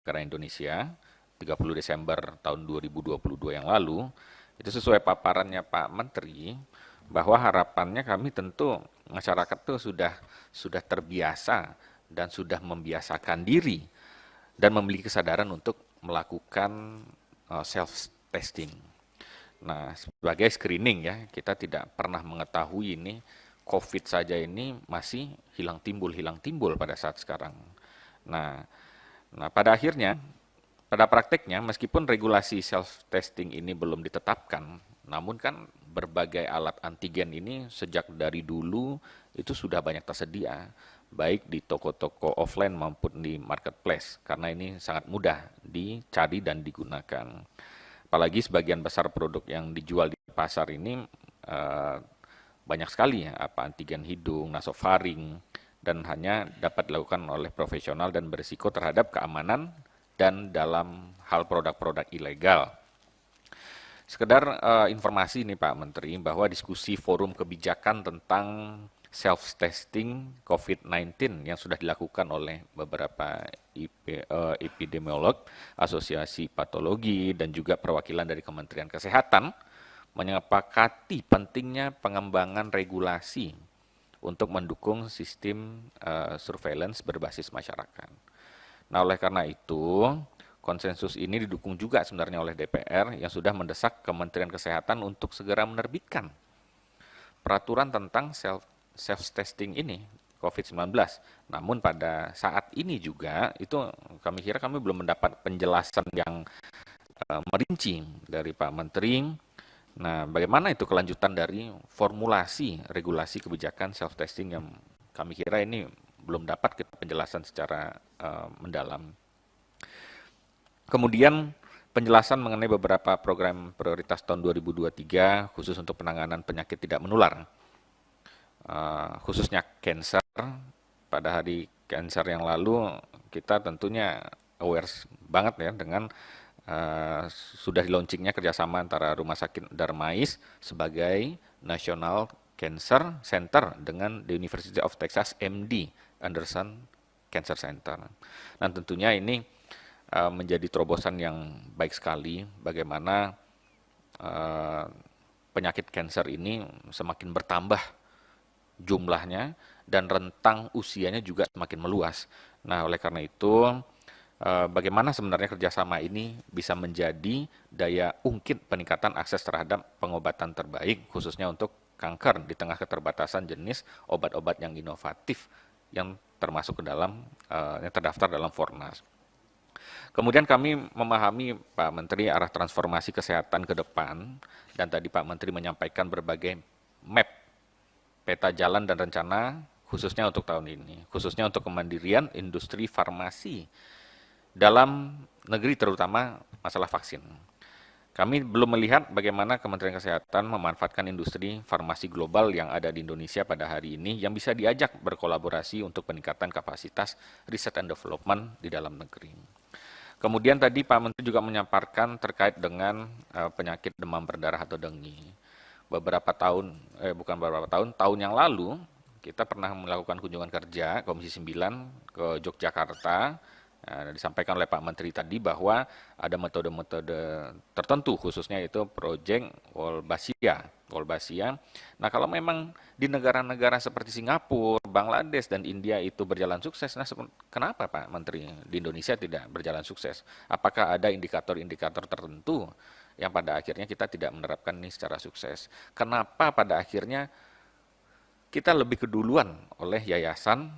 Negara Indonesia 30 Desember tahun 2022 yang lalu, itu sesuai paparannya Pak Menteri, bahwa harapannya kami tentu masyarakat itu sudah terbiasa dan sudah membiasakan diri dan memiliki kesadaran untuk melakukan self testing. Nah, sebagai screening ya, kita tidak pernah mengetahui ini COVID saja ini masih hilang timbul pada saat sekarang. Nah, pada akhirnya, pada prakteknya, meskipun regulasi self-testing ini belum ditetapkan, namun kan berbagai alat antigen ini sejak dari dulu itu sudah banyak tersedia, baik di toko-toko offline maupun di marketplace, karena ini sangat mudah dicari dan digunakan. Apalagi sebagian besar produk yang dijual di pasar ini eh, banyak sekali ya, antigen hidung, nasofaring, dan hanya dapat dilakukan oleh profesional dan berisiko terhadap keamanan dan dalam hal produk-produk ilegal. Sekedar informasi nih Pak Menteri, bahwa diskusi forum kebijakan tentang self-testing COVID-19 yang sudah dilakukan oleh beberapa epidemiolog, asosiasi patologi, dan juga perwakilan dari Kementerian Kesehatan, menyepakati pentingnya pengembangan regulasi untuk mendukung sistem surveillance berbasis masyarakat. Nah, oleh karena itu, konsensus ini didukung juga sebenarnya oleh DPR yang sudah mendesak Kementerian Kesehatan untuk segera menerbitkan peraturan tentang self-testing ini, COVID-19. Namun pada saat ini juga, itu kami belum mendapat penjelasan yang merinci dari Pak Menteri. Nah, bagaimana itu kelanjutan dari formulasi regulasi kebijakan self-testing yang kami kira ini belum dapat kita penjelasan secara mendalam. Kemudian penjelasan mengenai beberapa program prioritas tahun 2023 khusus untuk penanganan penyakit tidak menular, khususnya cancer. Pada hari cancer yang lalu kita tentunya aware banget ya dengan sudah di launchingnya kerjasama antara Rumah Sakit Darmais sebagai National Cancer Center dengan The University of Texas MD Anderson Cancer Center. Dan tentunya ini menjadi terobosan yang baik sekali bagaimana penyakit cancer ini semakin bertambah jumlahnya dan rentang usianya juga semakin meluas. Nah, oleh karena itu bagaimana sebenarnya kerjasama ini bisa menjadi daya ungkit peningkatan akses terhadap pengobatan terbaik, khususnya untuk kanker di tengah keterbatasan jenis obat-obat yang inovatif yang termasuk ke dalam yang terdaftar dalam Fornas. Kemudian kami memahami Pak Menteri arah transformasi kesehatan ke depan, dan tadi Pak Menteri menyampaikan berbagai map, peta jalan dan rencana khususnya untuk tahun ini, khususnya untuk kemandirian industri farmasi dalam negeri, terutama masalah vaksin. Kami belum melihat bagaimana Kementerian Kesehatan memanfaatkan industri farmasi global yang ada di Indonesia pada hari ini yang bisa diajak berkolaborasi untuk peningkatan kapasitas riset and development di dalam negeri. Kemudian tadi Pak Menteri juga menyampaikan terkait dengan penyakit demam berdarah atau dengue. Tahun yang lalu kita pernah melakukan kunjungan kerja Komisi 9 ke Yogyakarta. Disampaikan oleh Pak Menteri tadi bahwa ada metode-metode tertentu, khususnya itu Project Wolbachia. Nah, kalau memang di negara-negara seperti Singapura, Bangladesh, dan India itu berjalan sukses, nah kenapa Pak Menteri di Indonesia tidak berjalan sukses? Apakah ada indikator-indikator tertentu yang pada akhirnya kita tidak menerapkan ini secara sukses? Kenapa pada akhirnya kita lebih keduluan oleh yayasan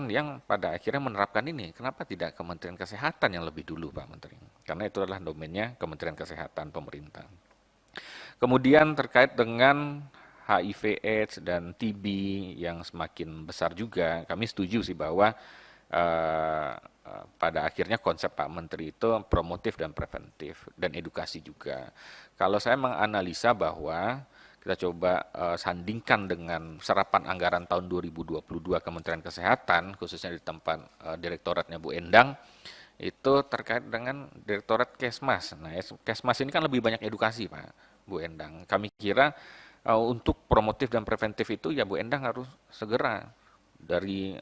yang pada akhirnya menerapkan ini? Kenapa tidak Kementerian Kesehatan yang lebih dulu, Pak Menteri? Karena itu adalah domainnya Kementerian Kesehatan pemerintah. Kemudian terkait dengan HIV/AIDS dan TB yang semakin besar juga, kami setuju sih bahwa pada akhirnya konsep Pak Menteri itu promotif dan preventif dan edukasi juga. Kalau saya menganalisa bahwa kita coba sandingkan dengan serapan anggaran tahun 2022 Kementerian Kesehatan, khususnya di tempat direktoratnya Bu Endang, itu terkait dengan Direktorat Kesmas. Nah, Kesmas ini kan lebih banyak edukasi, Pak, Bu Endang. Kami kira untuk promotif dan preventif itu ya Bu Endang harus segera dari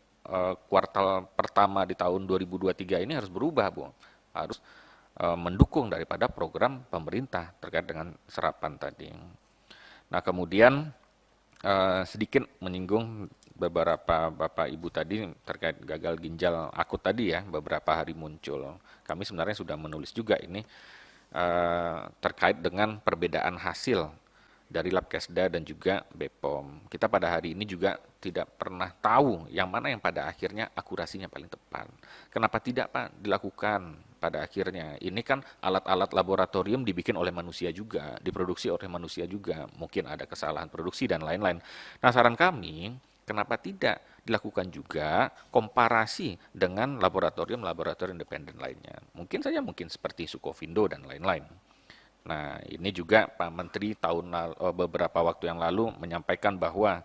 kuartal pertama di tahun 2023 ini harus berubah, Bu. Harus mendukung daripada program pemerintah terkait dengan serapan tadi. Nah, kemudian sedikit menyinggung beberapa Bapak Ibu tadi terkait gagal ginjal akut tadi ya, beberapa hari muncul. Kami sebenarnya sudah menulis juga ini terkait dengan perbedaan hasil dari Labkesda dan juga BPOM. Kita pada hari ini juga tidak pernah tahu yang mana yang pada akhirnya akurasinya paling tepat. Kenapa tidak, Pak, dilakukan pada akhirnya? Ini kan alat-alat laboratorium dibikin oleh manusia juga, diproduksi oleh manusia juga. Mungkin ada kesalahan produksi dan lain-lain. Nah, saran kami, kenapa tidak dilakukan juga komparasi dengan laboratorium-laboratorium independen lainnya. Mungkin saja mungkin seperti Sukovindo dan lain-lain. Nah, ini juga Pak Menteri beberapa waktu yang lalu menyampaikan bahwa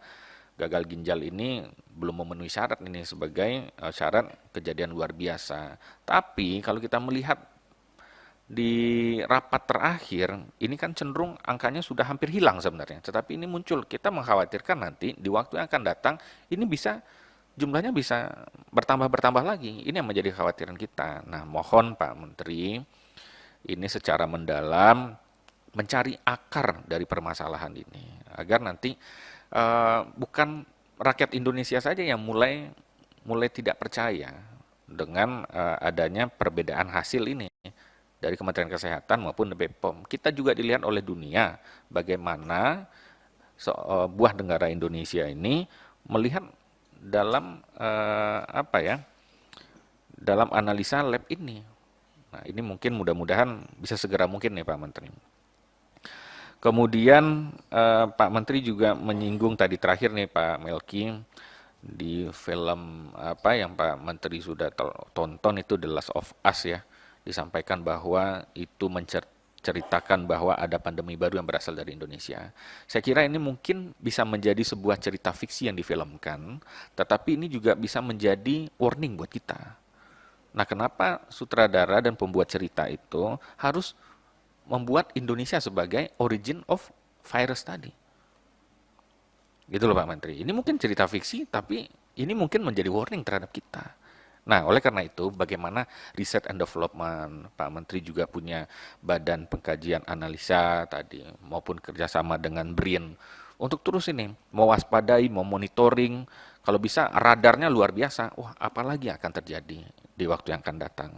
gagal ginjal ini belum memenuhi syarat ini sebagai syarat kejadian luar biasa. Tapi kalau kita melihat di rapat terakhir, ini kan cenderung angkanya sudah hampir hilang sebenarnya. Tetapi ini muncul, kita mengkhawatirkan nanti di waktu yang akan datang, ini bisa jumlahnya bisa bertambah lagi. Ini yang menjadi kekhawatiran kita. Nah, mohon Pak Menteri, ini secara mendalam mencari akar dari permasalahan ini agar nanti bukan rakyat Indonesia saja yang mulai tidak percaya dengan adanya perbedaan hasil ini dari Kementerian Kesehatan maupun BPOM. Kita juga dilihat oleh dunia bagaimana buah negara Indonesia ini melihat dalam dalam analisa lab ini. Nah, ini mungkin mudah-mudahan bisa segera mungkin nih Pak Menteri. Kemudian Pak Menteri juga menyinggung tadi terakhir nih Pak Melki di film apa yang Pak Menteri sudah tonton itu The Last of Us ya, disampaikan bahwa itu menceritakan bahwa ada pandemi baru yang berasal dari Indonesia. Saya kira ini mungkin bisa menjadi sebuah cerita fiksi yang difilmkan, tetapi ini juga bisa menjadi warning buat kita. Nah, kenapa sutradara dan pembuat cerita itu harus membuat Indonesia sebagai origin of virus tadi? Gitu loh Pak Menteri. Ini mungkin cerita fiksi, tapi ini mungkin menjadi warning terhadap kita. Nah, oleh karena itu, bagaimana riset and development, Pak Menteri juga punya badan pengkajian analisa tadi, maupun kerjasama dengan BRIN, untuk terus ini, mewaspadai, memonitoring, kalau bisa radarnya luar biasa, wah apalagi akan terjadi di waktu yang akan datang.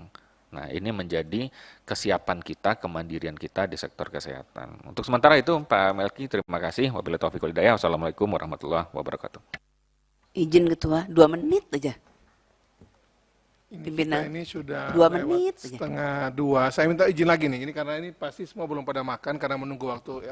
Nah, ini menjadi kesiapan kita, kemandirian kita di sektor kesehatan. Untuk sementara itu, Pak Melki, terima kasih. Wabillahi taufiq wal hidayah. Wassalamualaikum warahmatullahi wabarakatuh. Izin Ketua, 2 menit aja. Pimpinan ini sudah 2 lewat menit aja. setengah 2. Saya minta izin lagi nih, ini karena ini pasti semua belum pada makan karena menunggu waktu